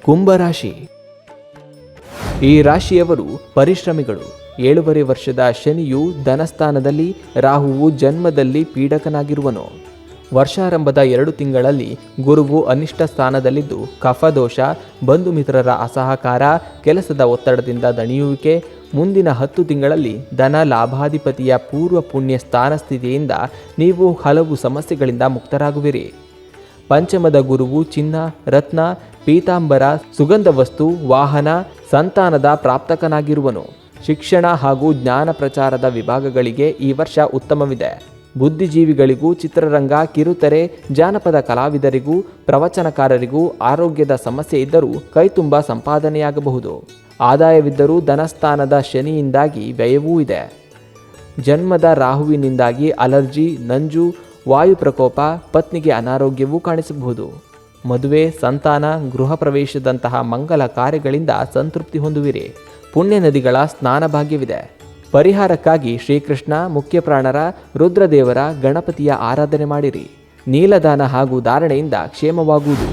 ಕುಂಭರಾಶಿ. ಈ ರಾಶಿಯವರು ಪರಿಶ್ರಮಿಗಳು. 7.5 ವರ್ಷದ ಶನಿಯು ಧನಸ್ಥಾನದಲ್ಲಿ, ರಾಹುವು ಜನ್ಮದಲ್ಲಿ ಪೀಡಕನಾಗಿರುವನು. ವರ್ಷಾರಂಭದ 2 ತಿಂಗಳಲ್ಲಿ ಗುರುವು ಅನಿಷ್ಟ ಸ್ಥಾನದಲ್ಲಿದ್ದು ಕಫದೋಷ, ಬಂಧು ಮಿತ್ರರ ಅಸಹಕಾರ, ಕೆಲಸದ ಒತ್ತಡದಿಂದ ದಣಿಯುವಿಕೆ. ಮುಂದಿನ 10 ತಿಂಗಳಲ್ಲಿ ಧನ ಲಾಭಾಧಿಪತಿಯ ಪೂರ್ವ ಪುಣ್ಯ ಸ್ಥಾನ ಸ್ಥಿತಿಯಿಂದ ನೀವು ಹಲವು ಸಮಸ್ಯೆಗಳಿಂದ ಮುಕ್ತರಾಗುವಿರಿ. ಪಂಚಮದ ಗುರುವು ಚಿನ್ನ, ರತ್ನ, ಪೀತಾಂಬರ, ಸುಗಂಧ ವಸ್ತು, ವಾಹನ, ಸಂತಾನದ ಪ್ರಾಪ್ತಕನಾಗಿರುವನು. ಶಿಕ್ಷಣ ಹಾಗೂ ಜ್ಞಾನ ಪ್ರಚಾರದ ವಿಭಾಗಗಳಿಗೆ ಈ ವರ್ಷ ಉತ್ತಮವಿದೆ. ಬುದ್ಧಿಜೀವಿಗಳಿಗೂ, ಚಿತ್ರರಂಗ, ಕಿರುತೆರೆ, ಜಾನಪದ ಕಲಾವಿದರಿಗೂ, ಪ್ರವಚನಕಾರರಿಗೂ ಆರೋಗ್ಯದ ಸಮಸ್ಯೆ ಇದ್ದರೂ ಕೈತುಂಬ ಸಂಪಾದನೆಯಾಗಬಹುದು. ಆದಾಯವಿದ್ದರೂ ಧನಸ್ಥಾನದ ಶನಿಯಿಂದಾಗಿ ವ್ಯಯವೂ ಇದೆ. ಜನ್ಮದ ರಾಹುವಿನಿಂದಾಗಿ ಅಲರ್ಜಿ, ನಂಜು, ವಾಯು ಪ್ರಕೋಪ, ಪತ್ನಿಗೆ ಅನಾರೋಗ್ಯವೂ ಕಾಣಿಸಬಹುದು. ಮದುವೆ, ಸಂತಾನ, ಗೃಹ ಪ್ರವೇಶದಂತಹ ಮಂಗಲ ಕಾರ್ಯಗಳಿಂದ ಸಂತೃಪ್ತಿ ಹೊಂದುವಿರಿ. ಪುಣ್ಯ ನದಿಗಳ ಸ್ನಾನ ಭಾಗ್ಯವಿದೆ. ಪರಿಹಾರಕ್ಕಾಗಿ ಶ್ರೀಕೃಷ್ಣ, ಮುಖ್ಯಪ್ರಾಣರ, ರುದ್ರದೇವರ, ಗಣಪತಿಯ ಆರಾಧನೆ ಮಾಡಿರಿ. ನೀಲದಾನ ಹಾಗೂ ಧಾರಣೆಯಿಂದ ಕ್ಷೇಮವಾಗುವುದು.